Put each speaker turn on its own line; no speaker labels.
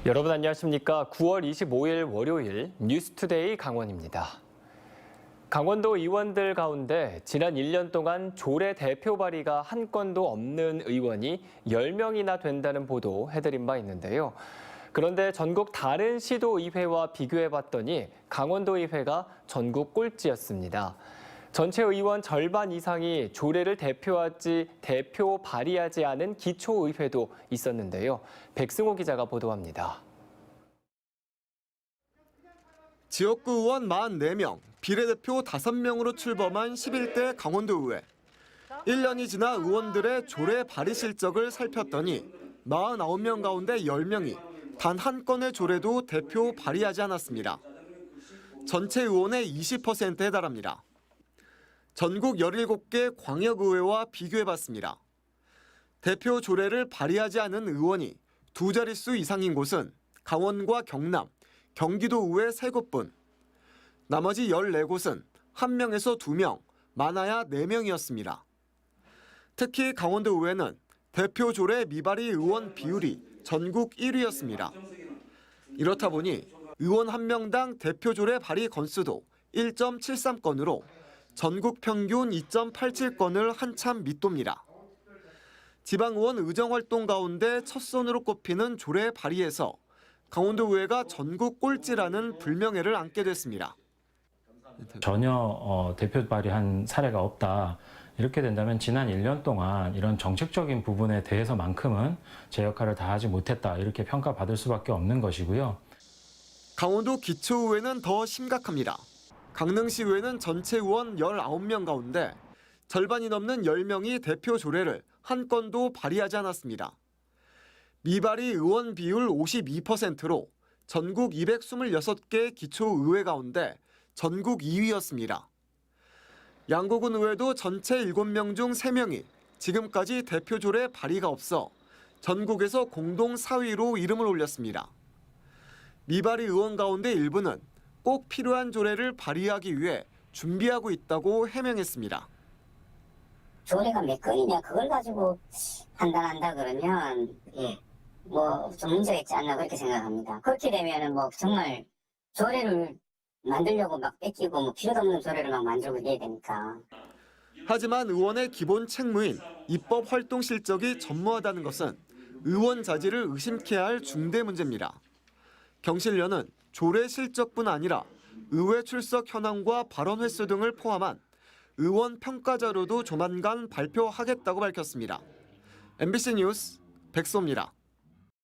여러분 안녕하십니까? 9월 25일 월요일 뉴스투데이 강원입니다. 강원도 의원들 가운데 지난 1년 동안 조례 대표 발의가 한 건도 없는 의원이 10명이나 된다는 보도 해드린 바 있는데요. 그런데 전국 다른 시도의회와 비교해봤더니 강원도의회가 전국 꼴찌였습니다. 전체 의원 절반 이상이 조례를 대표 발의하지 않은 기초의회도 있었는데요. 백승호 기자가 보도합니다.
지역구 의원 44명, 비례대표 5명으로 출범한 11대 강원도의회. 1년이 지나 의원들의 조례 발의 실적을 살폈더니 49명 가운데 10명이 단 한 건의 조례도 대표 발의하지 않았습니다. 전체 의원의 20%에 달합니다. 전국 17개 광역의회와 비교해봤습니다. 대표 조례를 발의하지 않은 의원이 두 자릿수 이상인 곳은 강원과 경남, 경기도 의회 3곳뿐. 나머지 14곳은 1명에서 2명, 많아야 4명이었습니다. 특히 강원도 의회는 대표 조례 미발의 의원 비율이 전국 1위였습니다. 이렇다 보니 의원 1명당 대표 조례 발의 건수도 1.73건으로 전국 평균 2.87건을 한참 밑돕니다. 지방의원 의정활동 가운데 첫 손으로 꼽히는 조례 발의에서 강원도의회가 전국 꼴찌라는 불명예를 안게 됐습니다.
전혀 대표 발의한 사례가 없다. 이렇게 된다면 지난 1년 동안 이런 정책적인 부분에 대해서만큼은 제 역할을 다하지 못했다. 이렇게 평가받을 수밖에 없는 것이고요.
강원도 기초의회는 더 심각합니다. 강릉시의회는 전체 의원 19명 가운데 절반이 넘는 10명이 대표 조례를 한 건도 발의하지 않았습니다. 미발의 의원 비율 52%로 전국 226개 기초의회 가운데 전국 2위였습니다. 양곡은 의회도 전체 7명 중 3명이 지금까지 대표 조례 발의가 없어 전국에서 공동 4위로 이름을 올렸습니다. 미발의 의원 가운데 일부는 꼭 필요한 조례를 발의하기 위해 준비하고 있다고 해명했습니다.
조례가 몇 건이냐 그걸 가지고 판단한다 그러면 뭐 좀 문제가 있지 않나 그렇게 생각합니다. 그렇게 되면은 뭐 정말 조례를 만들려고 막 뺏기고 뭐 필요도 없는 조례를 막 만들고 이래야 되니까.
하지만 의원의 기본 책무인 입법 활동 실적이 전무하다는 것은 의원 자질을 의심케 할 중대 문제입니다. 경실련은 조례 실적뿐 아니라 의회 출석 현황과 발언 횟수 등을 포함한 의원 평가 자료도 조만간 발표하겠다고 밝혔습니다. MBC 뉴스 백소입니다.